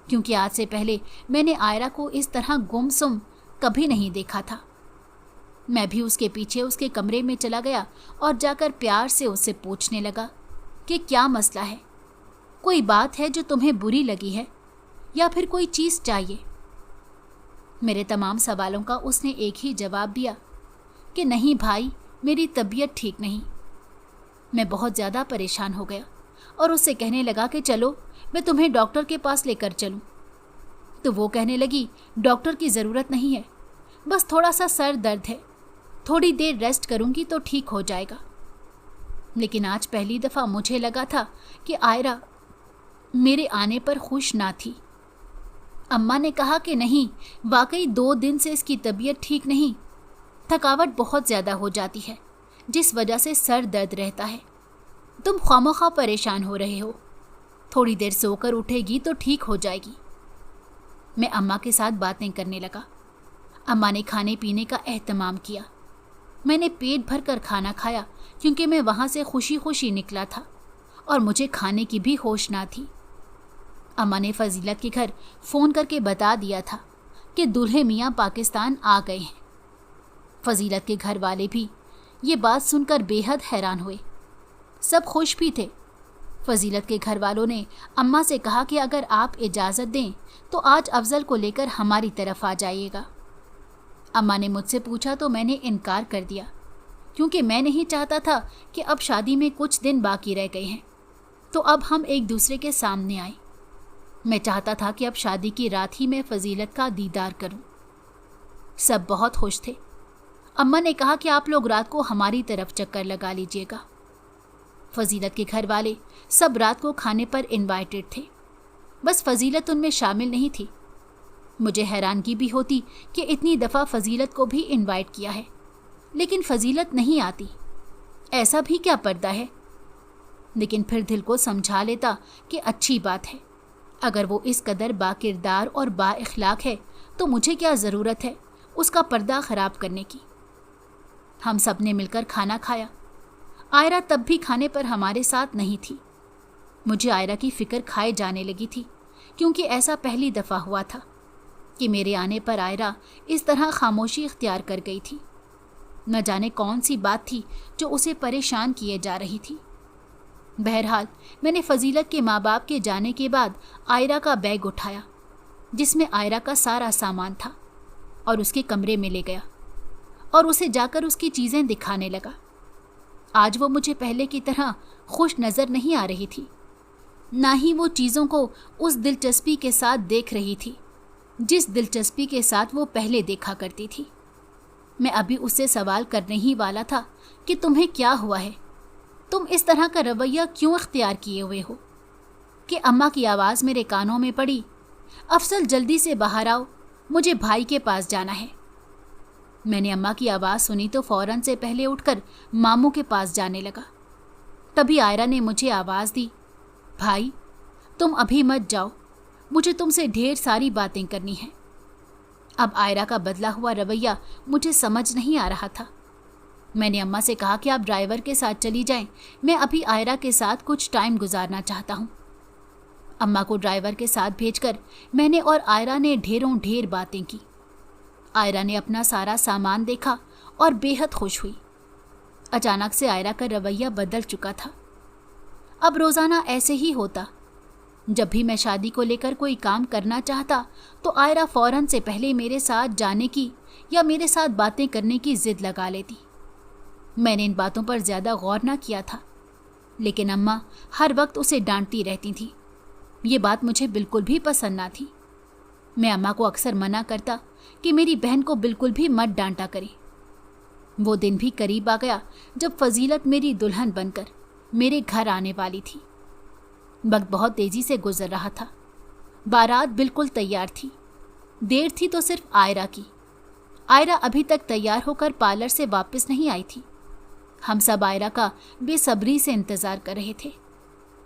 क्योंकि आज से पहले मैंने आयरा को इस तरह गुमसुम कभी नहीं देखा था। मैं भी उसके पीछे उसके कमरे में चला गया और जाकर प्यार से उससे पूछने लगा कि क्या मसला है, कोई बात है जो तुम्हें बुरी लगी है, या फिर कोई चीज़ चाहिए। मेरे तमाम सवालों का उसने एक ही जवाब दिया कि नहीं भाई, मेरी तबीयत ठीक नहीं। मैं बहुत ज़्यादा परेशान हो गया और उससे कहने लगा कि चलो मैं तुम्हें डॉक्टर के पास लेकर चलूं। तो वो कहने लगी, डॉक्टर की ज़रूरत नहीं है, बस थोड़ा सा सर दर्द है, थोड़ी देर रेस्ट करूंगी तो ठीक हो जाएगा। लेकिन आज पहली दफ़ा मुझे लगा था कि आयरा मेरे आने पर खुश ना थी। अम्मा ने कहा कि नहीं, वाकई 2 दिन से इसकी तबीयत ठीक नहीं, थकावट बहुत ज़्यादा हो जाती है जिस वजह से सर दर्द रहता है। तुम खामोखा परेशान हो रहे हो, थोड़ी देर सोकर उठेगी तो ठीक हो जाएगी। मैं अम्मा के साथ बातें करने लगा। अम्मा ने खाने पीने का एहतमाम किया। मैंने पेट भर कर खाना खाया, क्योंकि मैं वहाँ से खुशी खुशी निकला था और मुझे खाने की भी होश ना थी। अम्मा ने फजीलत के घर फ़ोन करके बता दिया था कि दूल्हे मियाँ पाकिस्तान आ गए हैं। फजीलत के घर वाले भी ये बात सुनकर बेहद हैरान हुए। सब खुश भी थे। फजीलत के घर वालों ने अम्मा से कहा कि अगर आप इजाज़त दें तो आज अफजल को लेकर हमारी तरफ आ जाइएगा। अम्मा ने मुझसे पूछा तो मैंने इनकार कर दिया, क्योंकि मैं नहीं चाहता था कि अब शादी में कुछ दिन बाकी रह गए हैं तो अब हम एक दूसरे के सामने आए। मैं चाहता था कि अब शादी की रात ही मैं फजीलत का दीदार करूं। सब बहुत खुश थे। अम्मा ने कहा कि आप लोग रात को हमारी तरफ चक्कर लगा लीजिएगा। फजीलत के घर वाले सब रात को खाने पर इनवाइटेड थे, बस फजीलत उनमें शामिल नहीं थी। मुझे हैरानगी भी होती कि इतनी दफ़ा फजीलत को भी इनवाइट किया है, लेकिन फजीलत नहीं आती। ऐसा भी क्या पर्दा है? लेकिन फिर दिल को समझा लेता कि अच्छी बात है, अगर वो इस कदर बाकिरदार और बाइखलाक है तो मुझे क्या ज़रूरत है उसका पर्दा ख़राब करने की। हम सब ने मिलकर खाना खाया। आयरा तब भी खाने पर हमारे साथ नहीं थी। मुझे आयरा की फ़िक्र खाए जाने लगी थी, क्योंकि ऐसा पहली दफ़ा हुआ था कि मेरे आने पर आयरा इस तरह खामोशी इख्तियार कर गई थी। न जाने कौन सी बात थी जो उसे परेशान किए जा रही थी। बहरहाल मैंने फजीलत के माँ बाप के जाने के बाद आयरा का बैग उठाया जिसमें आयरा का सारा सामान था और उसके कमरे में ले गया और उसे जाकर उसकी चीज़ें दिखाने लगा। आज वो मुझे पहले की तरह खुश नज़र नहीं आ रही थी, ना ही वो चीज़ों को उस दिलचस्पी के साथ देख रही थी जिस दिलचस्पी के साथ वो पहले देखा करती थी। मैं अभी उससे सवाल करने ही वाला था कि तुम्हें क्या हुआ है, तुम इस तरह का रवैया क्यों इख्तियार किए हुए हो, कि अम्मा की आवाज़ मेरे कानों में पड़ी, अफजल जल्दी से बाहर आओ, मुझे भाई के पास जाना है। मैंने अम्मा की आवाज़ सुनी तो फौरन से पहले उठकर मामू के पास जाने लगा। तभी आयरा ने मुझे आवाज़ दी, भाई तुम अभी मत जाओ, मुझे तुमसे ढेर सारी बातें करनी हैं। अब आयरा का बदला हुआ रवैया मुझे समझ नहीं आ रहा था। मैंने अम्मा से कहा कि आप ड्राइवर के साथ चली जाएं, मैं अभी आयरा के साथ कुछ टाइम गुजारना चाहता हूँ। अम्मा को ड्राइवर के साथ भेजकर मैंने और आयरा ने ढेरों ढेर बातें की। आयरा ने अपना सारा सामान देखा और बेहद खुश हुई। अचानक से आयरा का रवैया बदल चुका था। अब रोज़ाना ऐसे ही होता। जब भी मैं शादी को लेकर कोई काम करना चाहता तो आयरा फौरन से पहले मेरे साथ जाने की या मेरे साथ बातें करने की जिद लगा लेती। मैंने इन बातों पर ज़्यादा गौर ना किया था, लेकिन अम्मा हर वक्त उसे डांटती रहती थी। ये बात मुझे बिल्कुल भी पसंद ना थी। मैं अम्मा को अक्सर मना करता कि मेरी बहन को बिल्कुल भी मत डांटा करे। वो दिन भी करीब आ गया जब फजीलत मेरी दुल्हन बनकर मेरे घर आने वाली थी। वक्त बहुत तेज़ी से गुजर रहा था। बारात बिल्कुल तैयार थी। देर थी तो सिर्फ आयरा की। आयरा अभी तक तैयार होकर पार्लर से वापस नहीं आई थी। हम सब आयरा का बेसब्री से इंतज़ार कर रहे थे।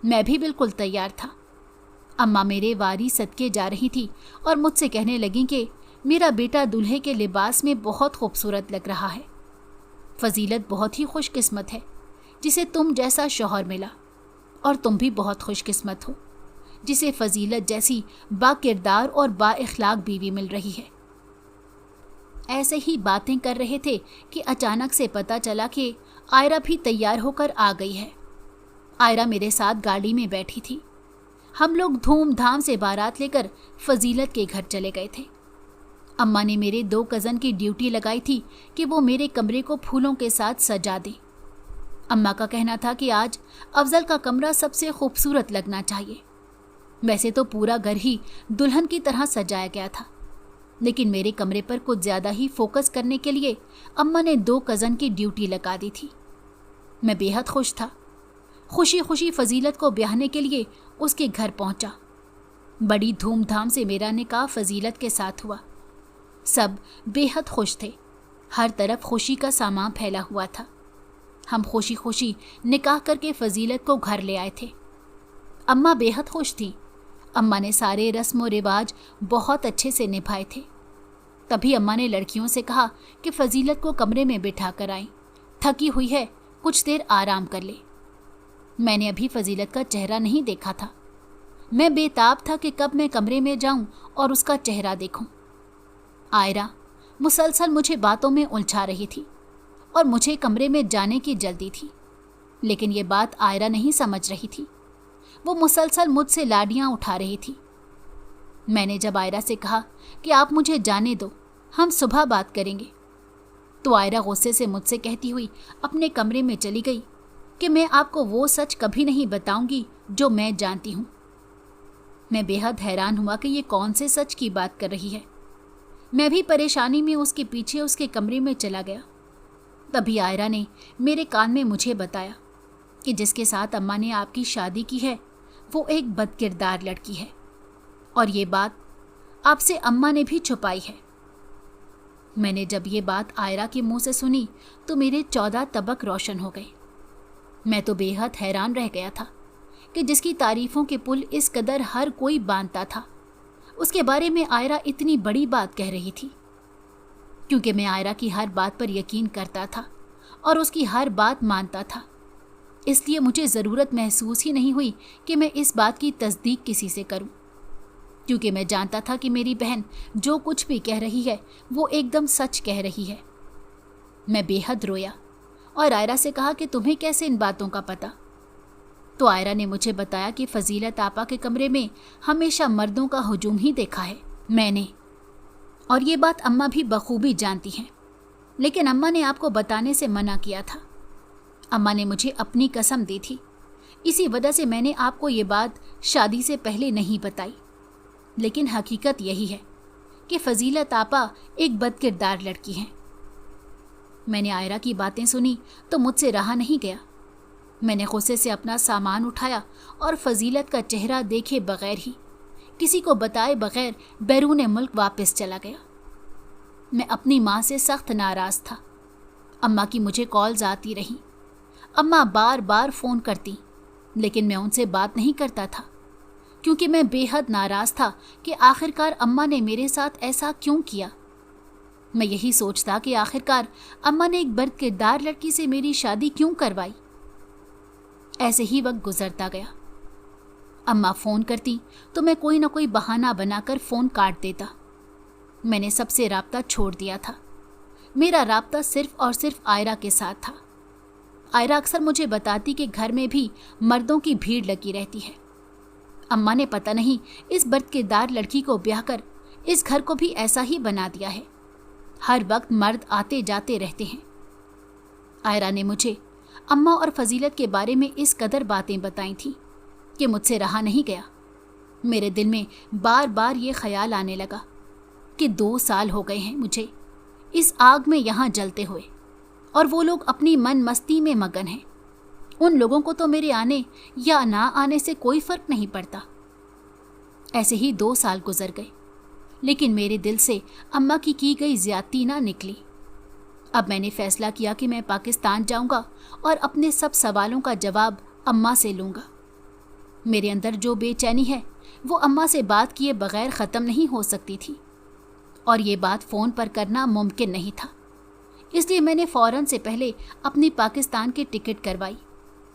मैं भी बिल्कुल तैयार था। अम्मा मेरे वारी सदके जा रही थी और मुझसे कहने लगी कि मेरा बेटा दूल्हे के लिबास में बहुत खूबसूरत लग रहा है। फजीलत बहुत ही खुशकिस्मत है जिसे तुम जैसा शौहर मिला, और तुम भी बहुत खुशकिस्मत हो जिसे फजीलत जैसी बाकिरदार और बाइखलाक बीवी मिल रही है। ऐसे ही बातें कर रहे थे कि अचानक से पता चला कि आयरा भी तैयार होकर आ गई है। आयरा मेरे साथ गाड़ी में बैठी थी। हम लोग धूमधाम से बारात लेकर फजीलत के घर चले गए थे। अम्मा ने मेरे 2 कज़न की ड्यूटी लगाई थी कि वो मेरे कमरे को फूलों के साथ सजा दें। अम्मा का कहना था कि आज अफजल का कमरा सबसे खूबसूरत लगना चाहिए। वैसे तो पूरा घर ही दुल्हन की तरह सजाया गया था, लेकिन मेरे कमरे पर कुछ ज़्यादा ही फोकस करने के लिए अम्मा ने 2 कज़न की ड्यूटी लगा दी थी। मैं बेहद खुश था। खुशी खुशी फजीलत को ब्याहने के लिए उसके घर पहुंचा। बड़ी धूमधाम से मेरा निकाह फजीलत के साथ हुआ। सब बेहद खुश थे। हर तरफ खुशी का सामान फैला हुआ था। हम खुशी खुशी निकाह करके फजीलत को घर ले आए थे। अम्मा बेहद खुश थी। अम्मा ने सारे रस्म व रिवाज बहुत अच्छे से निभाए थे। तभी अम्मा ने लड़कियों से कहा कि फजीलत को कमरे में बिठा कर आएं, थकी हुई है, कुछ देर आराम कर ले। मैंने अभी फजीलत का चेहरा नहीं देखा था। मैं बेताब था कि कब मैं कमरे में जाऊं और उसका चेहरा देखूं। आयरा मुसलसल मुझे बातों में उलझा रही थी और मुझे कमरे में जाने की जल्दी थी, लेकिन ये बात आयरा नहीं समझ रही थी। वो मुसलसल मुझसे लाडियां उठा रही थी। मैंने जब आयरा से कहा कि आप मुझे जाने दो, हम सुबह बात करेंगे, तो आयरा गुस्से से मुझसे कहती हुई अपने कमरे में चली गई कि मैं आपको वो सच कभी नहीं बताऊंगी जो मैं जानती हूँ। मैं बेहद हैरान हुआ कि ये कौन से सच की बात कर रही है। मैं भी परेशानी में उसके पीछे उसके कमरे में चला गया। तभी आयरा ने मेरे कान में मुझे बताया कि जिसके साथ अम्मा ने आपकी शादी की है वो एक बदकिरदार लड़की है, और ये बात आपसे अम्मा ने भी छुपाई है। मैंने जब ये बात आयरा के मुंह से सुनी तो मेरे 14 तबक रोशन हो गए। मैं तो बेहद हैरान रह गया था कि जिसकी तारीफों के पुल इस कदर हर कोई बांधता था, उसके बारे में आयरा इतनी बड़ी बात कह रही थी। क्योंकि मैं आयरा की हर बात पर यकीन करता था और उसकी हर बात मानता था, इसलिए मुझे ज़रूरत महसूस ही नहीं हुई कि मैं इस बात की तस्दीक किसी से करूं, क्योंकि मैं जानता था कि मेरी बहन जो कुछ भी कह रही है वो एकदम सच कह रही है। मैं बेहद रोया और आयरा से कहा कि तुम्हें कैसे इन बातों का पता। तो आयरा ने मुझे बताया कि फजीलत आपा के कमरे में हमेशा मर्दों का हुजूम ही देखा है मैंने, और ये बात अम्मा भी बखूबी जानती हैं, लेकिन अम्मा ने आपको बताने से मना किया था। अम्मा ने मुझे अपनी कसम दी थी, इसी वजह से मैंने आपको ये बात शादी से पहले नहीं बताई। लेकिन हकीकत यही है कि फजीलत आपा एक बदकिरदार लड़की हैं। मैंने आयरा की बातें सुनी तो मुझसे रहा नहीं गया। मैंने गुस्से से अपना सामान उठाया और फजीलत का चेहरा देखे बगैर ही, किसी को बताए बगैर बैरून मुल्क वापस चला गया। मैं अपनी माँ से सख्त नाराज़ था। अम्मा की मुझे कॉल्स आती रहीं। अम्मा बार बार फ़ोन करती, लेकिन मैं उनसे बात नहीं करता था, क्योंकि मैं बेहद नाराज़ था कि आखिरकार अम्मा ने मेरे साथ ऐसा क्यों किया। मैं यही सोचता कि आखिरकार अम्मा ने एक बदकिरदार लड़की से मेरी शादी क्यों करवाई। ऐसे ही वक्त गुजरता गया। अम्मा फ़ोन करती तो मैं कोई ना कोई बहाना बनाकर फ़ोन काट देता। मैंने सबसे राब्ता छोड़ दिया था। मेरा राब्ता सिर्फ और सिर्फ आयरा के साथ था। आयरा अक्सर मुझे बताती कि घर में भी मर्दों की भीड़ लगी रहती है। अम्मा ने पता नहीं इस बदकिरदार लड़की को ब्याह कर इस घर को भी ऐसा ही बना दिया है। हर वक्त मर्द आते जाते रहते हैं। आयरा ने मुझे अम्मा और फजीलत के बारे में इस कदर बातें बताई थीं कि मुझसे रहा नहीं गया। मेरे दिल में बार बार ये ख्याल आने लगा कि 2 साल हो गए हैं मुझे इस आग में यहाँ जलते हुए, और वो लोग अपनी मन मस्ती में मगन हैं। उन लोगों को तो मेरे आने या ना आने से कोई फ़र्क नहीं पड़ता। ऐसे ही 2 साल गुजर गए, लेकिन मेरे दिल से अम्मा की गई ज़्यादती ना निकली। अब मैंने फ़ैसला किया कि मैं पाकिस्तान जाऊंगा और अपने सब सवालों का जवाब अम्मा से लूँगा। मेरे अंदर जो बेचैनी है वो अम्मा से बात किए बगैर ख़त्म नहीं हो सकती थी, और ये बात फ़ोन पर करना मुमकिन नहीं था। इसलिए मैंने फ़ौरन से पहले अपनी पाकिस्तान की टिकट करवाई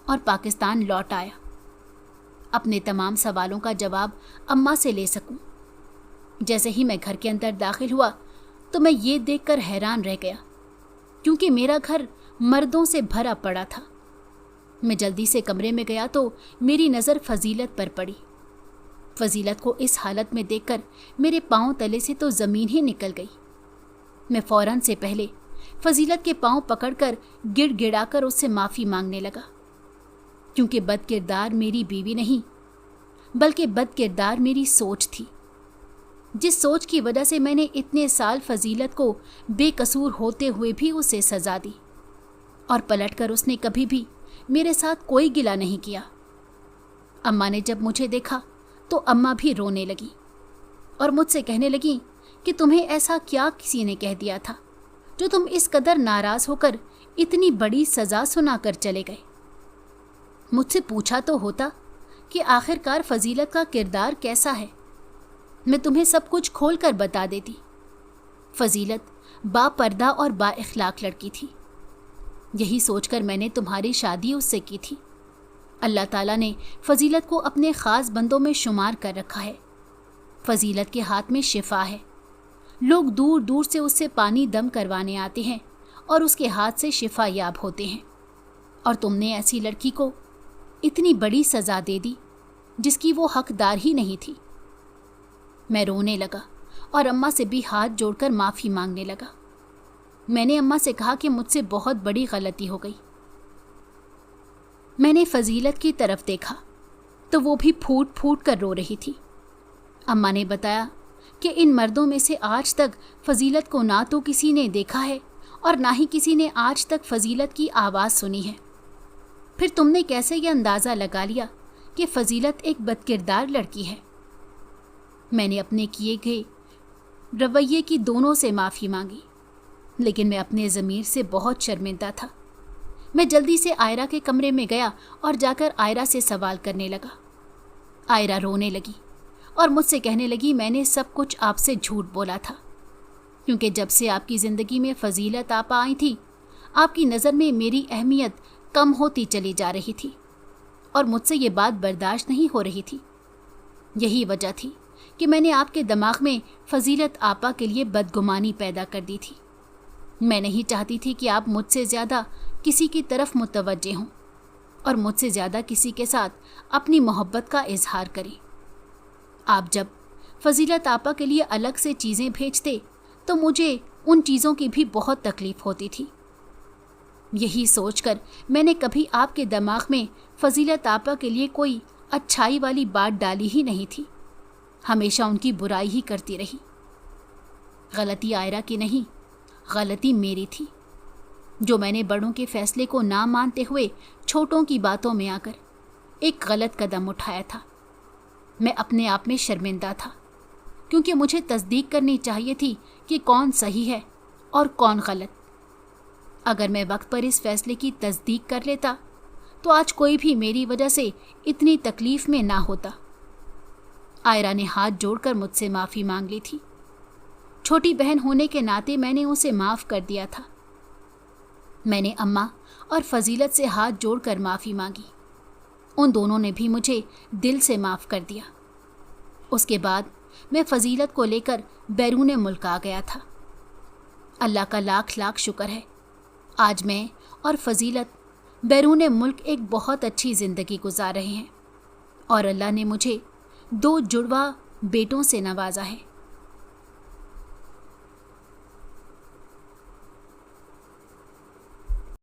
और पाकिस्तान लौट आया, अपने तमाम सवालों का जवाब अम्मा से ले सकूं। जैसे ही मैं घर के अंदर दाखिल हुआ तो मैं ये देखकर हैरान रह गया, क्योंकि मेरा घर मर्दों से भरा पड़ा था। मैं जल्दी से कमरे में गया तो मेरी नज़र फजीलत पर पड़ी। फजीलत को इस हालत में देखकर मेरे पाँव तले से तो ज़मीन ही निकल गई। मैं फ़ौरन से पहले फजीलत के पाँव पकड़कर गिड़गिड़ाकर उससे माफ़ी मांगने लगा, क्योंकि बदकिरदार मेरी बीवी नहीं बल्कि बदकिरदार मेरी सोच थी, जिस सोच की वजह से मैंने इतने साल फजीलत को बेकसूर होते हुए भी उसे सज़ा दी, और पलटकर उसने कभी भी मेरे साथ कोई गिला नहीं किया। अम्मा ने जब मुझे देखा तो अम्मा भी रोने लगी और मुझसे कहने लगी कि तुम्हें ऐसा क्या किसी ने कह दिया था जो तुम इस कदर नाराज़ होकर इतनी बड़ी सज़ा सुनाकर चले गए। मुझसे पूछा तो होता कि आखिरकार फजीलत का किरदार कैसा है, मैं तुम्हें सब कुछ खोल कर बता देती। फजीलत बापर्दा और बाइख्लाक लड़की थी। यही सोचकर मैंने तुम्हारी शादी उससे की थी। अल्लाह ताला ने फजीलत को अपने ख़ास बंदों में शुमार कर रखा है। फजीलत के हाथ में शिफा है। लोग दूर दूर से उससे पानी दम करवाने आते हैं और उसके हाथ से शिफा याब होते हैं, और तुमने ऐसी लड़की को इतनी बड़ी सज़ा दे दी जिसकी वो हकदार ही नहीं थी। मैं रोने लगा और अम्मा से भी हाथ जोड़कर माफ़ी मांगने लगा। मैंने अम्मा से कहा कि मुझसे बहुत बड़ी गलती हो गई। मैंने फजीलत की तरफ देखा तो वो भी फूट फूट कर रो रही थी। अम्मा ने बताया कि इन मर्दों में से आज तक फजीलत को ना तो किसी ने देखा है और ना ही किसी ने आज तक फजीलत की आवाज़ सुनी है। फिर तुमने कैसे ये अंदाज़ा लगा लिया कि फजीलत एक बदकिरदार लड़की है? मैंने अपने किए गए रवैये की दोनों से माफ़ी मांगी, लेकिन मैं अपने ज़मीर से बहुत शर्मिंदा था। मैं जल्दी से आयरा के कमरे में गया और जाकर आयरा से सवाल करने लगा। आयरा रोने लगी और मुझसे कहने लगी मैंने सब कुछ आपसे झूठ बोला था, क्योंकि जब से आपकी ज़िंदगी में फजीलत आपा आई थी, आपकी नज़र में मेरी अहमियत कम होती चली जा रही थी और मुझसे ये बात बर्दाश्त नहीं हो रही थी। यही वजह थी कि मैंने आपके दिमाग में फजीलत आपा के लिए बदगुमानी पैदा कर दी थी। मैं नहीं चाहती थी कि आप मुझसे ज़्यादा किसी की तरफ मुतवज्जे हों, और मुझसे ज़्यादा किसी के साथ अपनी मोहब्बत का इजहार करें। आप जब फजीलत आपा के लिए अलग से चीज़ें भेजते तो मुझे उन चीज़ों की भी बहुत तकलीफ़ होती थी। यही सोचकर मैंने कभी आपके दिमाग में फजीलत आपा के लिए कोई अच्छाई वाली बात डाली ही नहीं थी, हमेशा उनकी बुराई ही करती रही। गलती आयरा की नहीं, गलती मेरी थी, जो मैंने बड़ों के फैसले को ना मानते हुए छोटों की बातों में आकर एक गलत कदम उठाया था। मैं अपने आप में शर्मिंदा था, क्योंकि मुझे तस्दीक करनी चाहिए थी कि कौन सही है और कौन गलत। अगर मैं वक्त पर इस फैसले की तस्दीक कर लेता तो आज कोई भी मेरी वजह से इतनी तकलीफ में ना होता। आयरा ने हाथ जोड़कर मुझसे माफ़ी मांग ली थी। छोटी बहन होने के नाते मैंने उसे माफ़ कर दिया था। मैंने अम्मा और फजीलत से हाथ जोड़कर माफ़ी मांगी। उन दोनों ने भी मुझे दिल से माफ़ कर दिया। उसके बाद मैं फजीलत को लेकर बैरून मुल्क आ गया था। अल्लाह का लाख लाख शुक्र है, आज मैं और फजीलत बैरून मुल्क एक बहुत अच्छी ज़िंदगी गुजार रहे हैं और अल्लाह ने मुझे 2 जुड़वा बेटों से नवाजा है।